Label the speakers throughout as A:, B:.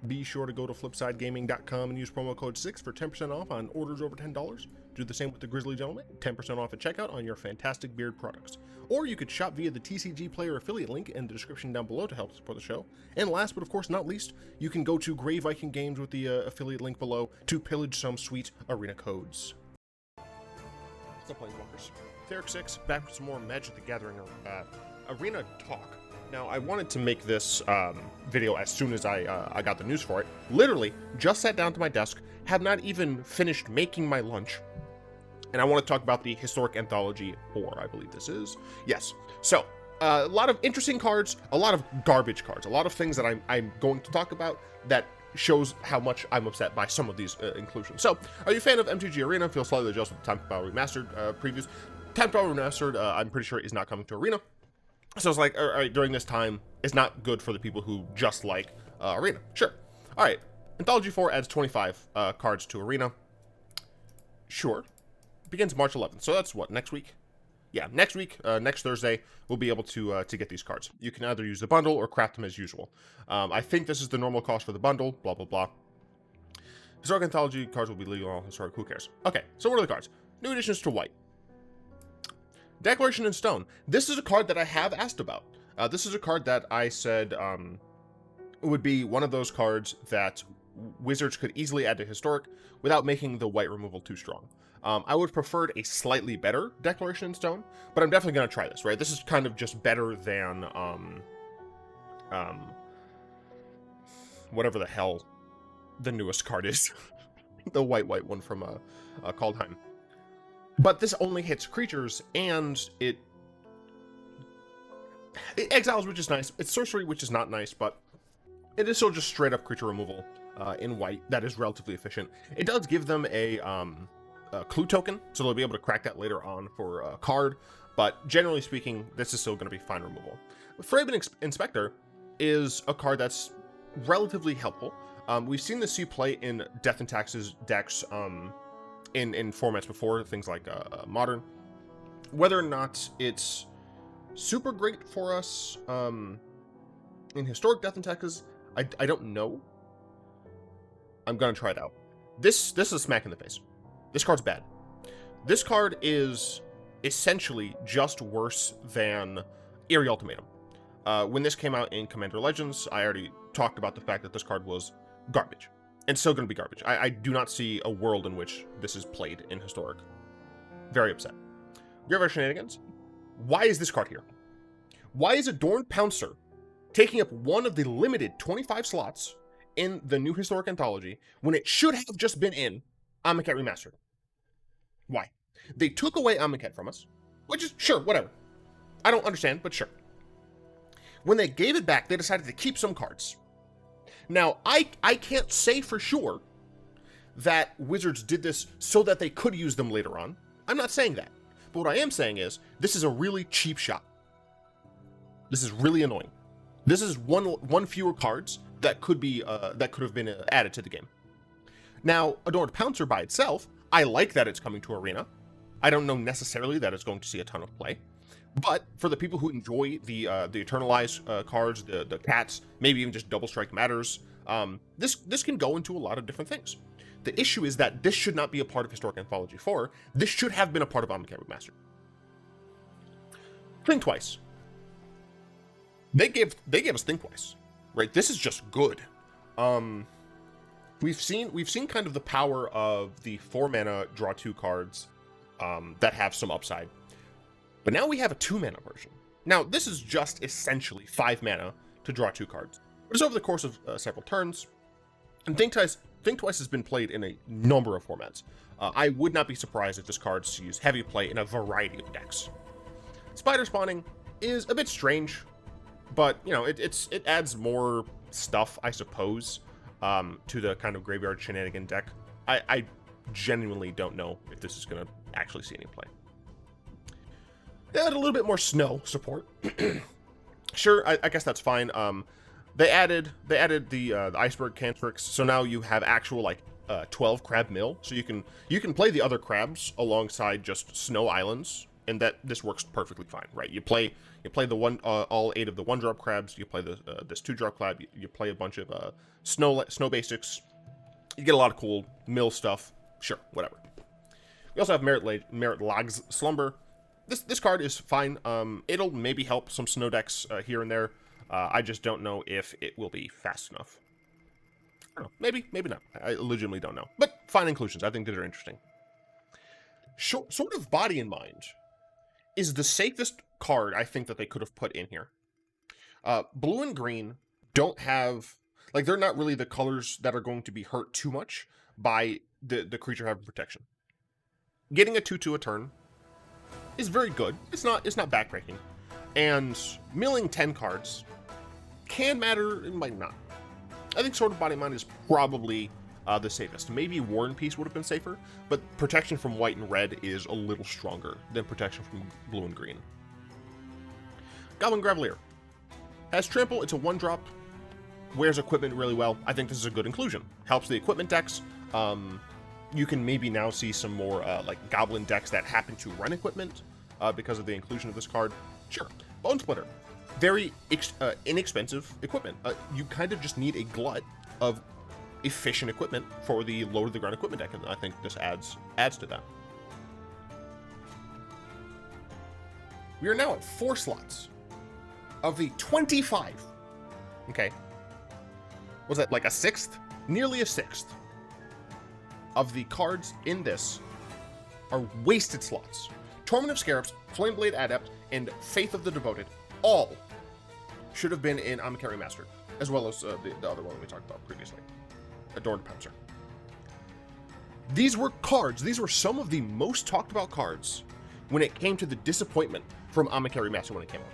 A: Be sure to go to flipsidegaming.com and use promo code 6 for 10% off on orders over $10. Do the same with the Grizzly Gentleman, 10% off at checkout on your fantastic beard products. Or you could shop via the TCG Player affiliate link in the description down below to help support the show. And last but of course not least, you can go to Grey Viking Games with the affiliate link below to pillage some sweet arena codes. What's up, Planeswalkers? Theric 6, back with some more Magic the Gathering arena talk. Now, I wanted to make this video as soon as I got the news for it. Literally, just sat down to my desk, have not even finished making my lunch, and I want to talk about the Historic Anthology 4, I believe this is. Yes. So, a lot of interesting cards, a lot of garbage cards, a lot of things that I'm going to talk about that shows how much I'm upset by some of these inclusions. So, are you a fan of MTG Arena? Feel slightly adjusted with Time Trial Remastered previews. Time Trial Remastered, I'm pretty sure, is not coming to Arena. So it's like, all right, during this time, it's not good for the people who just like Arena. Sure. All right. Anthology 4 adds 25 cards to Arena. Sure. Begins March 11th. So that's what, next week? Yeah, next week, next Thursday, we'll be able to get these cards. You can either use the bundle or craft them as usual. I think this is the normal cost for the bundle, blah, blah, blah. Historic Anthology cards will be legal on Historic, who cares? Okay, so what are the cards? New additions to White. Declaration in Stone. This is a card that I have asked about. This is a card that I said would be one of those cards that Wizards could easily add to Historic without making the white removal too strong. I would have preferred a slightly better Declaration in Stone, but I'm definitely going to try this, right? This is kind of just better than whatever the hell the newest card is. The white one from Kaldheim. But this only hits creatures, and it exiles, which is nice. It's sorcery, which is not nice, but it is still just straight up creature removal in white that is relatively efficient. It does give them a clue token, so they'll be able to crack that later on for a card, but generally speaking, this is still going to be fine removal. Fraben Inspector is a card that's relatively helpful. We've seen this see play in Death and Taxes decks, in formats before, things like Modern. Whether or not it's super great for us in Historic Death and Taxes, I don't know. I'm gonna try it out. This is a smack in the face. This card's bad. This card is essentially just worse than Eerie Ultimatum. When this came out in Commander Legends, I already talked about the fact that this card was garbage. And still going to be garbage. I do not see a world in which this is played in Historic. Very upset. Graveyard Shenanigans. Why is this card here? Why is Adorned Pouncer taking up one of the limited 25 slots in the new Historic Anthology when it should have just been in Amonkhet Remastered? Why? They took away Amonkhet from us, which is, sure, whatever. I don't understand, but sure. When they gave it back, they decided to keep some cards. Now, I can't say for sure that Wizards did this so that they could use them later on. I'm not saying that. But what I am saying is, this is a really cheap shot. This is really annoying. This is one fewer cards that could have been added to the game. Now, Adorned Pouncer by itself, I like that it's coming to Arena. I don't know necessarily that it's going to see a ton of play. But for the people who enjoy the Eternalize cards, the cats, maybe even just Double Strike Matters, this can go into a lot of different things. The issue is that this should not be a part of Historic Anthology 4. This should have been a part of Amonkhet Remastered. Think Twice. They gave us Think Twice, right? This is just good. We've seen kind of the power of the 4-mana draw 2 cards that have some upside. But now we have a 2-mana version. Now, this is just essentially 5 mana to draw 2 cards. But it's over the course of several turns. And Think Twice has been played in a number of formats. I would not be surprised if this card sees heavy play in a variety of decks. Spider Spawning is a bit strange, but, you know, it adds more stuff, I suppose, to the kind of Graveyard Shenanigan deck. I genuinely don't know if this is going to actually see any play. They added a little bit more snow support. Sure, I guess that's fine. They added the iceberg cantrics, so now you have actual like 12 crab mill, so you can play the other crabs alongside just snow islands and that this works perfectly fine, right? You play the one all 8 of the 1-drop crabs. You play the this 2-drop crab. You play a bunch of snow basics. You get a lot of cool mill stuff. Sure, whatever. We also have Merit Lag's Slumber. This card is fine. It'll maybe help some snow decks here and there. I just don't know if it will be fast enough. I don't know. Maybe not. I legitimately don't know. But fine inclusions. I think these are interesting. Sort of Body and Mind is the safest card I think that they could have put in here. Blue and green don't have, like, they're not really the colors that are going to be hurt too much by the creature having protection. Getting a 2/2 a turn is very good. It's not backbreaking. And milling 10 cards can matter, it might not. I think Sword of Body and Mind is probably the safest. Maybe War and Peace would have been safer, but protection from white and red is a little stronger than protection from blue and green. Goblin Gravelier has Trample. It's a 1-drop. Wears equipment really well. I think this is a good inclusion. Helps the equipment decks. You can maybe now see some more like Goblin decks that happen to run equipment because of the inclusion of this card. Sure. Bone Splitter. Very inexpensive equipment. You kind of just need a glut of efficient equipment for the low to the ground equipment deck, and I think this adds to that. We are now at 4 slots of the 25. Okay. Was that like a 6th? Nearly a 6th of the cards in this are wasted slots. Torment of Scarabs, Flameblade Adept, and Faith of the Devoted all should have been in Amakari Master, as well as the other one we talked about previously. Adorned Pouncer. These were some of the most talked about cards when it came to the disappointment from Amakari Master when it came out.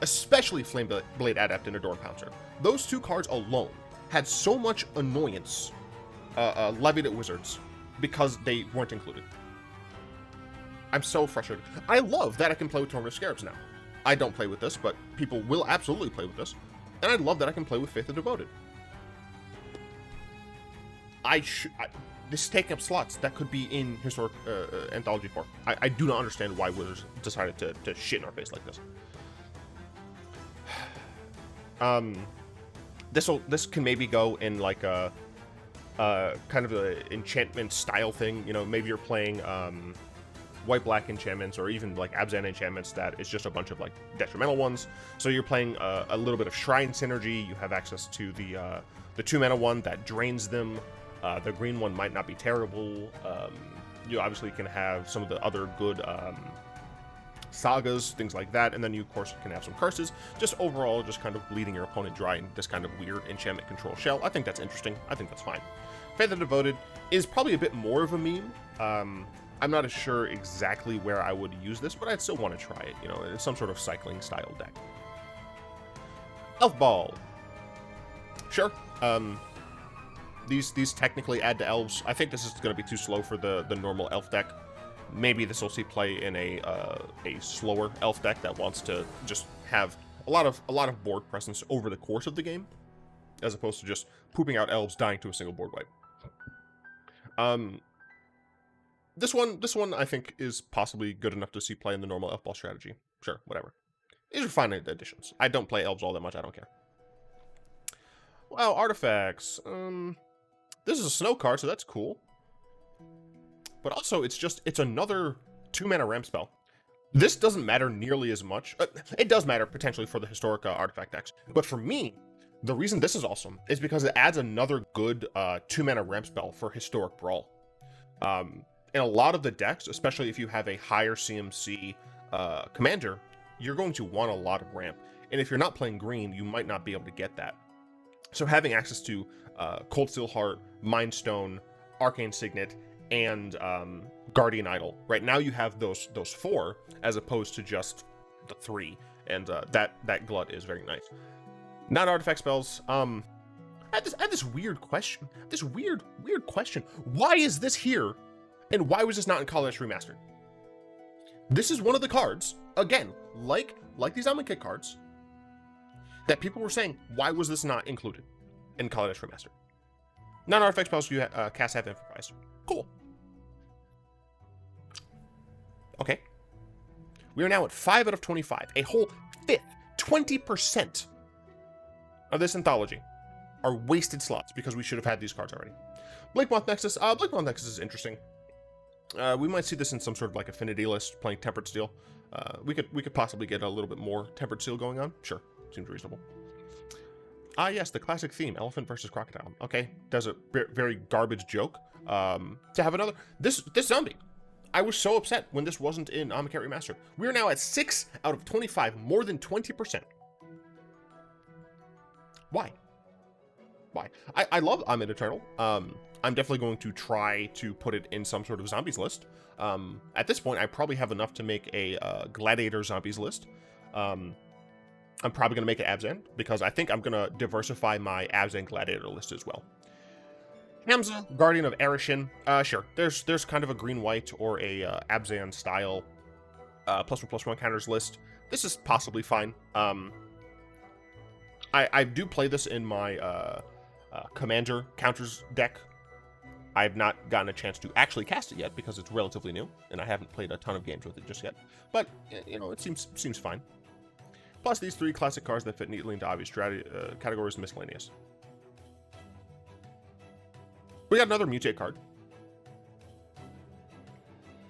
A: Especially Flameblade Adept and Adorned Pouncer. Those 2 cards alone had so much annoyance levied at Wizards because they weren't included. I'm so frustrated. I love that I can play with Torment of Scarabs now. I don't play with this, but people will absolutely play with this. And I love that I can play with Faith of the Devoted. This is taking up slots that could be in Historic Anthology 4. I do not understand why Wizards decided to shit in our face like this. This can maybe go in like a kind of an enchantment style thing. You know, maybe you're playing white-black enchantments, or even like Abzan enchantments that is just a bunch of like detrimental ones. So you're playing a little bit of Shrine synergy. You have access to the 2-mana one that drains them. The green one might not be terrible. You obviously can have some of the other good sagas, things like that, and then you of course can have some curses. Just overall, just kind of bleeding your opponent dry in this kind of weird enchantment control shell. I think that's interesting. I think that's fine. Faith of the Devoted is probably a bit more of a meme. I'm not as sure exactly where I would use this, but I'd still want to try it. You know, it's some sort of cycling style deck. Elf Ball. Sure. These technically add to elves. I think this is going to be too slow for the normal elf deck. Maybe this will see play in a slower elf deck that wants to just have a lot of board presence over the course of the game, as opposed to just pooping out elves dying to a single board wipe. This one I think is possibly good enough to see play in the normal elf ball strategy. Sure, whatever. These are fine additions. I don't play elves all that much. I don't care. Wow, artifacts. This is a snow card, so that's cool. But also, it's another 2-mana ramp spell. This doesn't matter nearly as much. It does matter potentially for the historic artifact decks. But for me, the reason this is awesome is because it adds another good 2-mana ramp spell for historic Brawl. In a lot of the decks, especially if you have a higher CMC commander, you're going to want a lot of ramp. And if you're not playing green, you might not be able to get that. So having access to Cold Steel Heart, Mind Stone, Arcane Signet, and Guardian Idol. Right now you have those 4 as opposed to just the 3, and that glut is very nice. Non-artifact spells. I had this weird question. This weird question. Why is this here, and why was this not in Kaldheim Remastered? This is one of the cards, again, like these Almond Kit cards, that people were saying, why was this not included in Kaldheim Remastered? Non-artifact spells you cast have improvised. Cool. Okay. We are now at 5 out of 25. A whole fifth, 20% of this anthology are wasted slots because we should have had these cards already. Blinkmoth Nexus. Blinkmoth Nexus is interesting. We might see this in some sort of like affinity list, playing Tempered Steel. We could possibly get a little bit more Tempered Steel going on. Sure, seems reasonable. Yes, the classic theme, elephant versus crocodile. Okay, does a very garbage joke. To have another, this zombie. I was so upset when this wasn't in McKinnon Remastered. We are now at 6 out of 25, more than 20%. Why? Why? I love Amid Eternal. I'm definitely going to try to put it in some sort of zombies list. At this point, I probably have enough to make a Gladiator zombies list. I'm probably going to make an Abzan, because I think I'm going to diversify my Abzan Gladiator list as well. Hamza, Guardian of Arishin. Sure, there's kind of a green-white or a Abzan style +1/+1 counters list. This is possibly fine. I do play this in my Commander counters deck. I've not gotten a chance to actually cast it yet because it's relatively new, and I haven't played a ton of games with it just yet. But, you know, it seems fine. Plus these 3 classic cards that fit neatly into obvious categories miscellaneous. We got another Mutate card.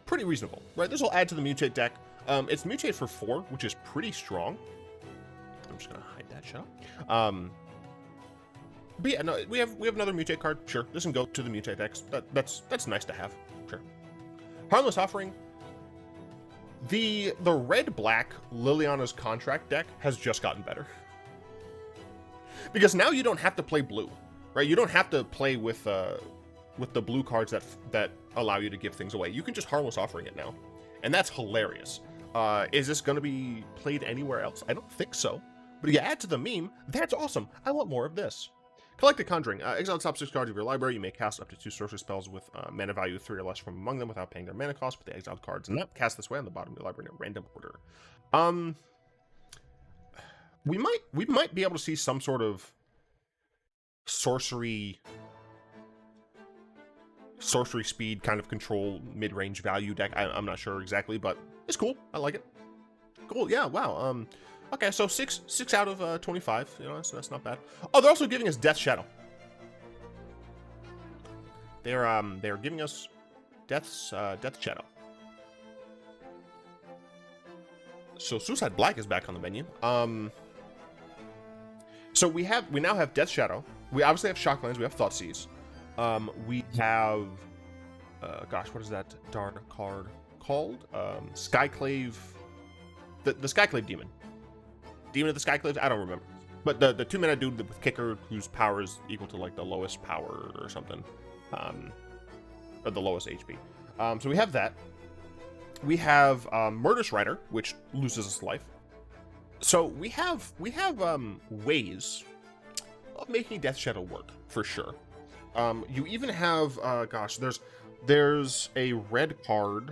A: Pretty reasonable, right? This will add to the Mutate deck. It's Mutate for 4, which is pretty strong. I'm just gonna hide that shot. But yeah, no, we have another Mutate card. Sure, this can go to the Mutate decks. That's nice to have. Sure. Harmless Offering. The red-black Liliana's Contract deck has just gotten better. Because now you don't have to play blue, right? You don't have to play with the blue cards that allow you to give things away. You can just Harmless Offering it now, and that's hilarious. Is this going to be played anywhere else? I don't think so. But if you add to the meme, that's awesome. I want more of this. Collected Conjuring. Exile the top 6 cards of your library. You may cast up to 2 sorcery spells with mana value 3 or less from among them without paying their mana cost. Put the exiled cards not cast this way on the bottom of your library in a random order. We might be able to see some sort of sorcery speed kind of control mid-range value deck. I'm not sure exactly, but it's cool. I like it. Cool. Yeah. Wow. Okay, so 6 out of 25. You know, that's not bad. Oh, they're also giving us Death Shadow. They're giving us Death Shadow. So Suicide Black is back on the menu. So we now have Death Shadow. We obviously have Shocklands. We have Thoughtseize. We have gosh, what is that darn card called? Skyclave. The Skyclave Demon. Demon of the Skyclaves? I don't remember. But the 2-mana dude with Kicker, whose power is equal to like the lowest power or something. Or the lowest HP. So we have that. We have Murderous Rider, which loses its life. So we have ways of making Death Shadow work, for sure. You even have, gosh, there's a red card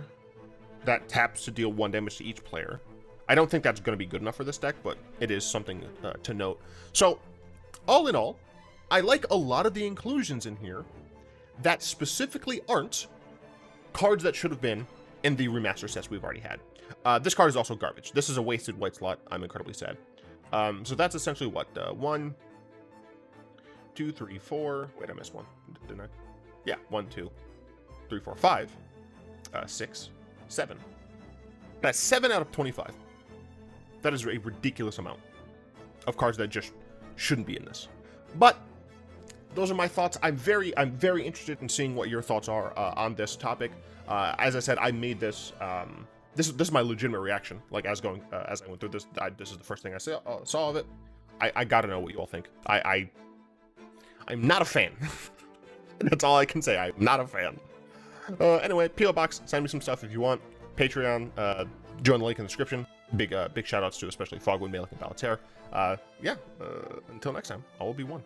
A: that taps to deal 1 damage to each player. I don't think that's going to be good enough for this deck, but it is something to note. So, all in all, I like a lot of the inclusions in here that specifically aren't cards that should have been in the remaster sets we've already had. This card is also garbage. This is a wasted white slot. I'm incredibly sad. So that's essentially what? 1, 2, 3, 4. Wait, I missed one, didn't I? Yeah, 1, 2, 3, 4, 5, 6, 7. That's 7 out of 25. That is a ridiculous amount of cards that just shouldn't be in this. But those are my thoughts. I'm very interested in seeing what your thoughts are on this topic. As I said, I made this. This is my legitimate reaction. Like as I went through this, this is the first thing I saw of it. I gotta know what you all think. I'm not a fan. That's all I can say. I'm not a fan. Anyway, PO Box. Send me some stuff if you want. Patreon. Join the link in the description. Big shout outs to especially Fogwind, Malik, and Balater. Yeah, until next time, I will be one.